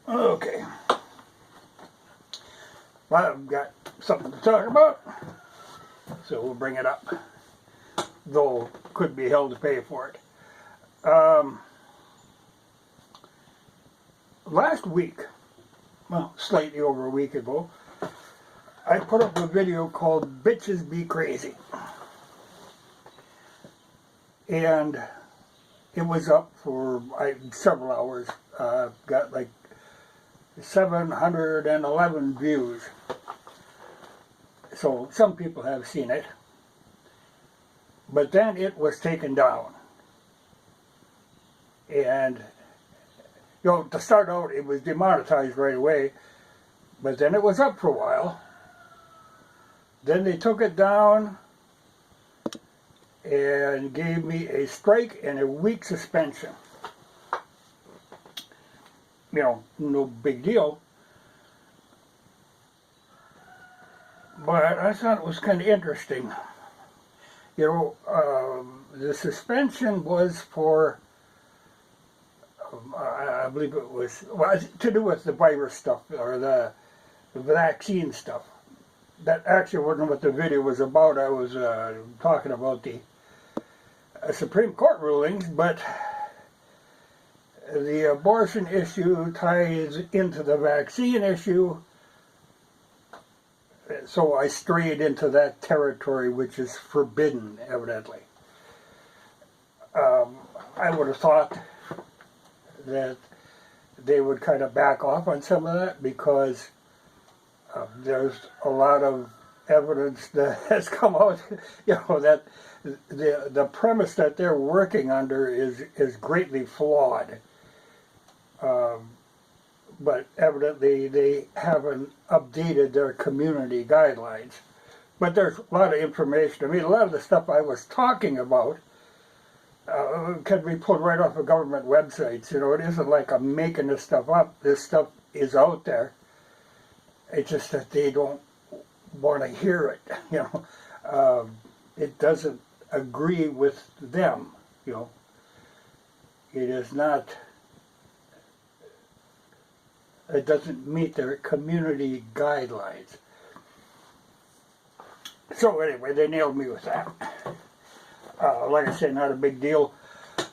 Okay. Well, I've got something to talk about, so we'll bring it up. Though could be held to pay for it. Last week, well, slightly over a week ago, I put up a video called Bitches Be Crazy. And it was up for several hours. Got like 711 views. So some people have seen it. But then it was taken down. And, you know, to start out, it was demonetized right away. But then it was up for a while. Then they took it down and gave me a strike and a week suspension. You know, no big deal. But I thought it was kind of interesting. You know, the suspension was for, I believe it was, well, to do with the virus stuff, or the vaccine stuff. That actually wasn't what the video was about. I was talking about the Supreme Court rulings, but the abortion issue ties into the vaccine issue, so I strayed into that territory, which is forbidden, evidently. I would have thought that they would kind of back off on some of that, because there's a lot of evidence that has come out, you know, that the premise that they're working under is greatly flawed. But evidently they haven't updated their community guidelines. But there's a lot of information. I mean, a lot of the stuff I was talking about can be pulled right off of government websites. You know, it isn't like I'm making this stuff up. This stuff is out there. It's just that they don't want to hear it, you know. It doesn't agree with them, you know. It is not, it doesn't meet their community guidelines. So anyway, they nailed me with that. Like I say, not a big deal.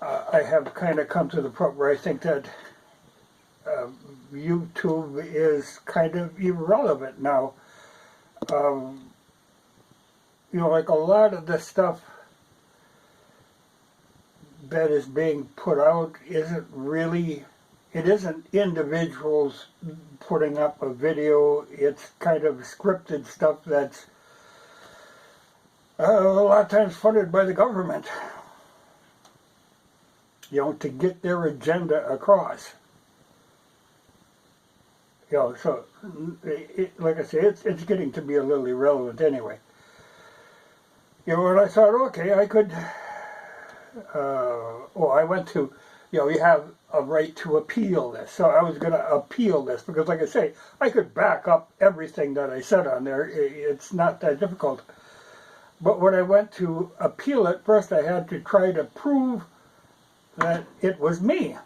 I have kind of come to the point where I think that YouTube is kind of irrelevant now. You know, like a lot of the stuff that is being put out isn't really, it isn't individuals putting up a video. It's kind of scripted stuff that's a lot of times funded by the government, you know, to get their agenda across. You know, so, like I say, it's getting to be a little irrelevant anyway. You know, and I thought, okay, I could, I went to, you know, you have a right to appeal this. So I was going to appeal this, because like I say, I could back up everything that I said on there. It's not that difficult. But when I went to appeal it, first I had to try to prove that it was me.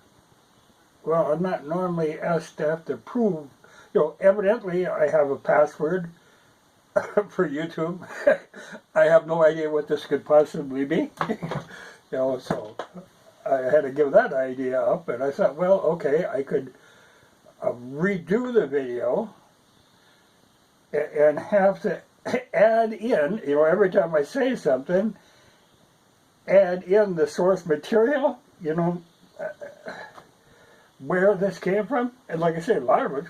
Well, I'm not normally asked to have to prove, you know, evidently I have a password for YouTube. I have no idea what this could possibly be. You know, so I had to give that idea up, and I thought, well, okay, I could redo the video and have to add in, you know, every time I say something, add in the source material, you know, where this came from. And like I said, a lot of it's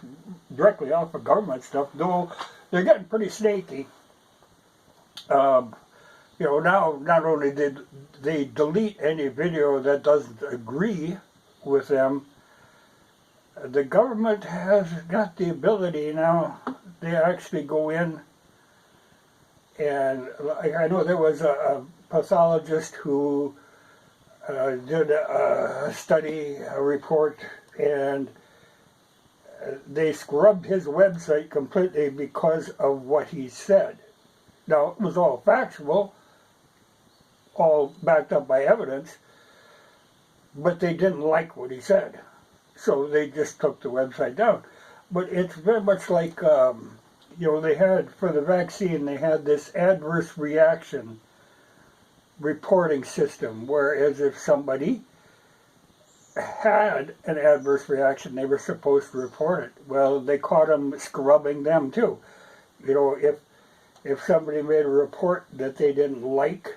directly off of government stuff, though they're getting pretty snaky. You know, now not only did they delete any video that doesn't agree with them, the government has got the ability now, they actually go in, and I know there was a pathologist who did a study, a report, and they scrubbed his website completely because of what he said. Now, it was all factual, all backed up by evidence, but they didn't like what he said. So they just took the website down. But it's very much like, they had, for the vaccine, they had this adverse reaction reporting system, whereas if somebody had an adverse reaction, they were supposed to report it. Well, they caught them scrubbing them too. If somebody made a report that they didn't like,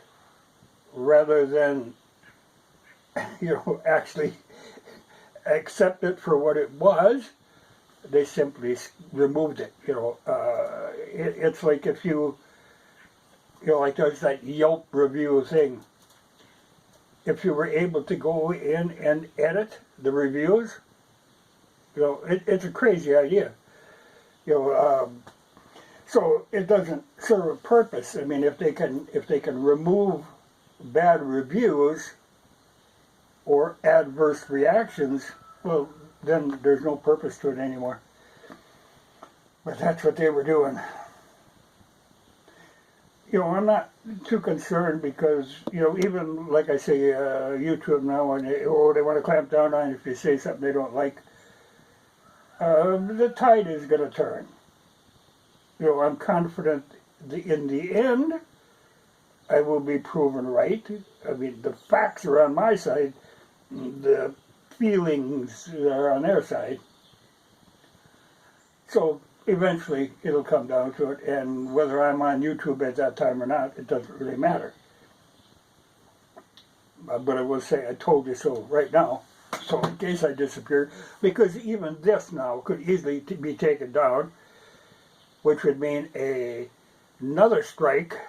rather than, actually accept it for what it was, they simply removed it. It's like if like there's that Yelp review thing. If you were able to go in and edit the reviews, it's a crazy idea. So it doesn't serve a purpose. I mean, if they can remove bad reviews or adverse reactions, well, then there's no purpose to it anymore. But that's what they were doing. I'm not too concerned because, even like I say, YouTube now, and they want to clamp down on you if you say something they don't like. The tide is going to turn. I'm confident in the end I will be proven right. I mean, the facts are on my side. The feelings are on their side. So eventually it'll come down to it, and whether I'm on YouTube at that time or not, it doesn't really matter. But I will say I told you so right now, so in case I disappear, because even this now could easily be taken down, which would mean another strike,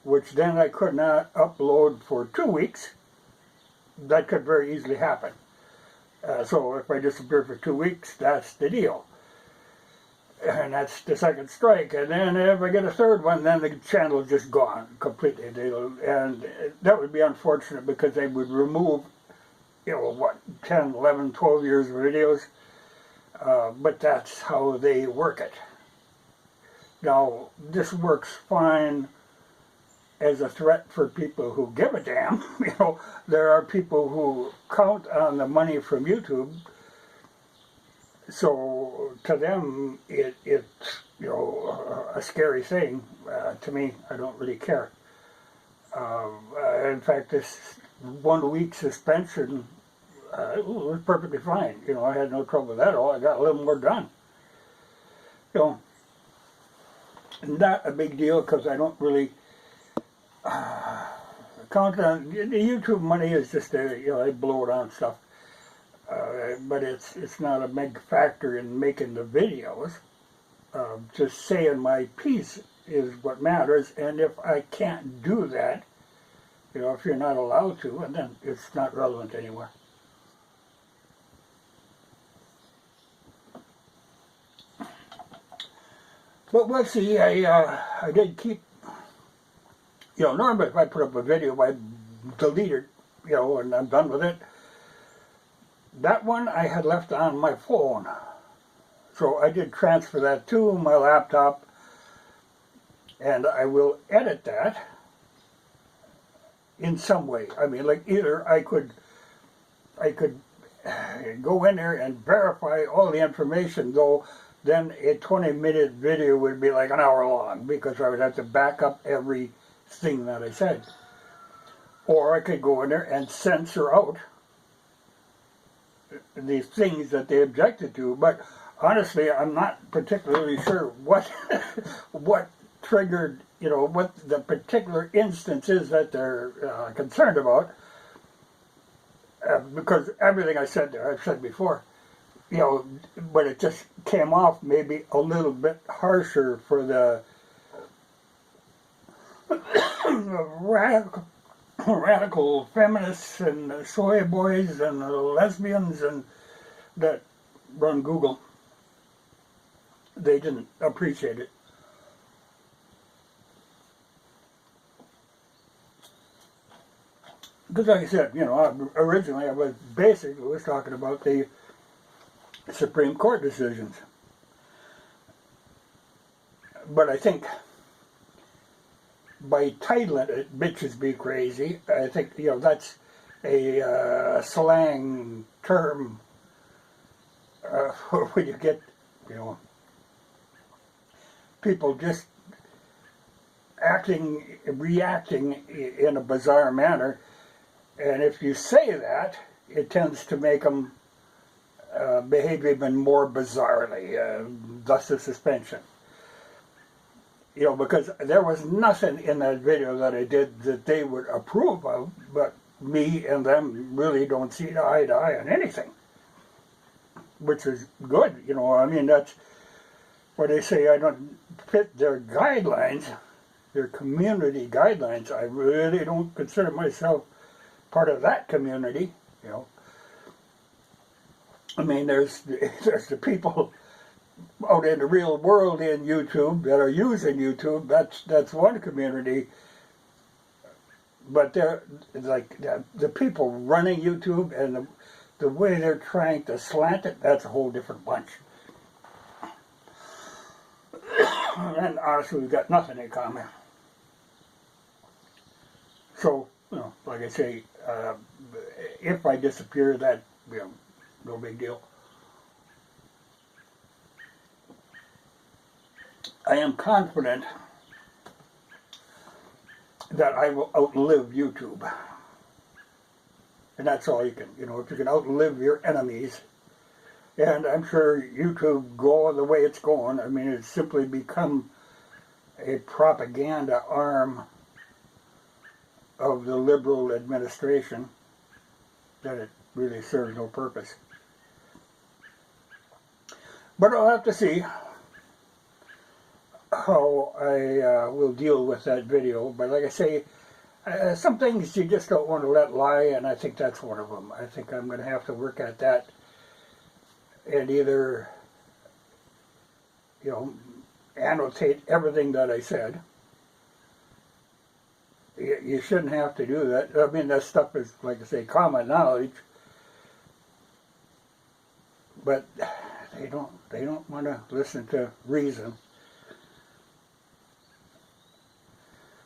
which then I could not upload for 2 weeks. That could very easily happen. So if I disappear for 2 weeks, that's the deal. And that's the second strike. And then if I get a third one, then the channel is just gone completely. And that would be unfortunate because they would remove, 10, 11, 12 years of videos. But that's how they work it. Now, this works fine as a threat for people who give a damn. There are people who count on the money from YouTube. So to them, it's a scary thing. To me, I don't really care. In fact, this 1 week suspension was perfectly fine. I had no trouble with that at all. I got a little more done. Not a big deal because I don't really count on the YouTube money. Is just I blow it on stuff. But it's not a big factor in making the videos. Just saying my piece is what matters, and if I can't do that, if you're not allowed to, then it's not relevant anymore. But let's see, I did keep, normally if I put up a video, I delete it, and I'm done with it. That one I had left on my phone. So I did transfer that to my laptop, and I will edit that in some way. I mean, like either I could go in there and verify all the information, though then a 20-minute video would be like an hour long because I would have to back up everything that I said. Or I could go in there and censor out the things that they objected to, but honestly, I'm not particularly sure what triggered, what the particular instance is that they're concerned about, because everything I said there, I've said before, but it just came off maybe a little bit harsher for the radical feminists and soy boys and lesbians and that run Google. They didn't appreciate it. Because like I said, originally I was basically talking about the Supreme Court decisions. But I think by titling it "Bitches Be Crazy," I think that's a slang term when you get, you know, people just reacting in a bizarre manner, and if you say that, it tends to make them behave even more bizarrely, thus the suspension. You know, because there was nothing in that video that I did that they would approve of, but me and them really don't see eye to eye on anything, which is good, you know. I mean, that's what they say. I don't fit their guidelines, their community guidelines. I really don't consider myself part of that community, you know. I mean, there's the people out in the real world in YouTube that are using YouTube. That's one community. But they're like the people running YouTube and the way they're trying to slant it, that's a whole different bunch. And honestly, we've got nothing in common. So, you know, like I say, if I disappear, that, you know, no big deal. I am confident that I will outlive YouTube. And that's all you can, you know, if you can outlive your enemies. And I'm sure YouTube, going the way it's going, I mean, it's simply become a propaganda arm of the liberal administration that it really serves no purpose. But I'll have to see how I will deal with that video. But like I say, some things you just don't want to let lie, and I think that's one of them. I think I'm going to have to work at that and either, you know, annotate everything that I said. You shouldn't have to do that. I mean, that stuff is, like I say, common knowledge. But they don't want to listen to reason.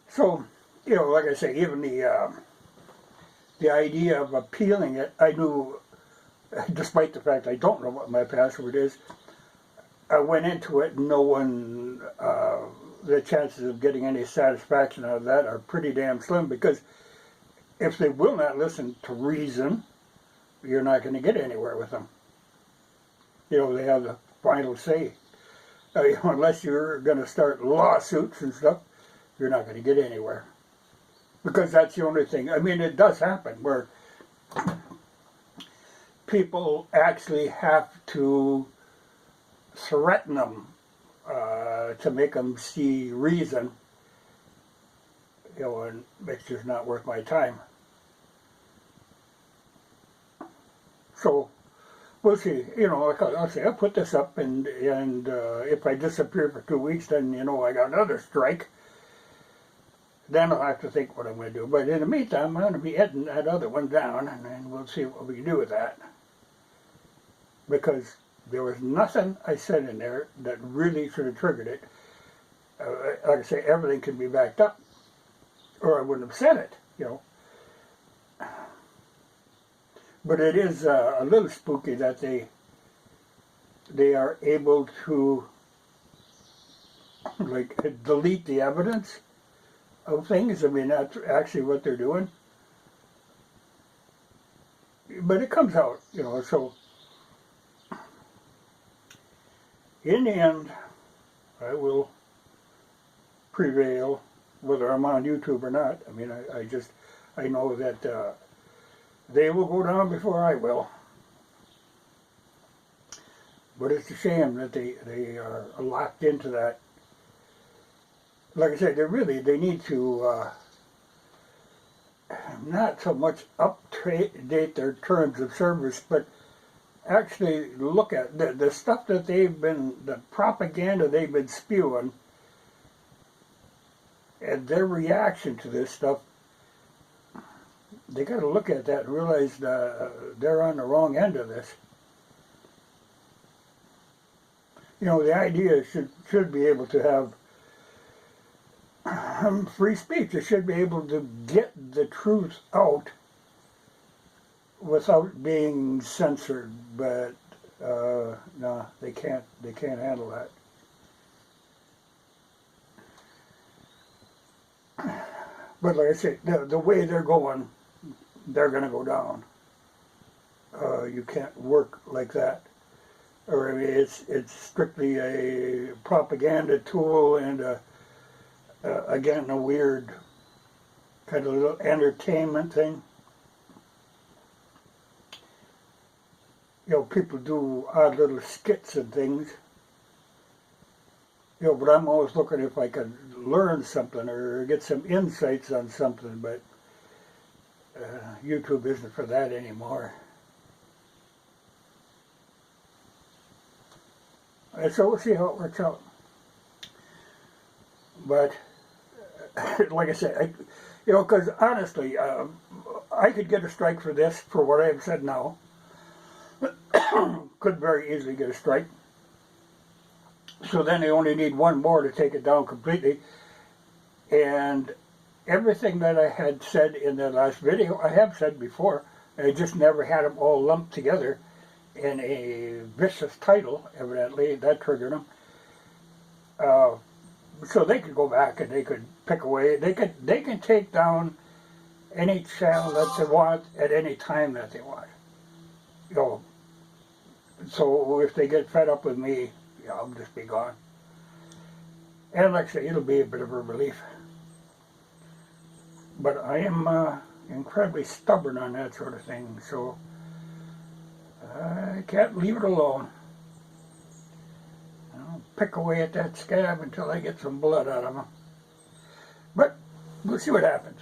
So, you know, like I say, even the idea of appealing it, I knew, despite the fact I don't know what my password is, I went into it knowing the chances of getting any satisfaction out of that are pretty damn slim, because if they will not listen to reason, you're not going to get anywhere with them. You know, they have the final say. You know, unless you're going to start lawsuits and stuff, you're not going to get anywhere. Because that's the only thing. I mean, it does happen where people actually have to threaten them to make them see reason. You know, and it's just not worth my time. So, we'll see. You know, like I'll say, I'll put this up, and if I disappear for 2 weeks, then, you know, I got another strike. Then I'll have to think what I'm going to do. But in the meantime, I'm going to be editing that other one down, and then we'll see what we can do with that. Because there was nothing I said in there that really should have triggered it. Like I say, everything can be backed up, or I wouldn't have said it, you know. But it is a little spooky that they are able to, like, delete the evidence of things. I mean, that's actually what they're doing. But it comes out, you know, so in the end, I will prevail, whether I'm on YouTube or not. I mean, I know that they will go down before I will. But it's a shame that they are locked into that. Like I said, they need to not so much update their terms of service, but actually look at the stuff that the propaganda they've been spewing, and their reaction to this stuff. They got to look at that and realize they're on the wrong end of this. You know, the idea should be able to have free speech. It should be able to get the truth out without being censored. But No, they can't handle that. But like I say, the way they're going, they're going to go down. You can't work like that. Or I mean, it's strictly a propaganda tool and again a weird kind of little entertainment thing. You know, people do odd little skits and things. You know, but I'm always looking if I can learn something or get some insights on something. But YouTube isn't for that anymore. And so we'll see how it works out. But like I said, you know, because honestly, I could get a strike for this for what I've said now. Could very easily get a strike. So then they only need one more to take it down completely. And everything that I had said in the last video, I have said before. I just never had them all lumped together in a vicious title, evidently. That triggered them. So they could go back and they could pick away. They can take down any channel that they want at any time that they want. You know, so if they get fed up with me, yeah, I'll just be gone. And like I say, it'll be a bit of a relief. But I am incredibly stubborn on that sort of thing, so I can't leave it alone. I'll pick away at that scab until I get some blood out of him. But we'll see what happens.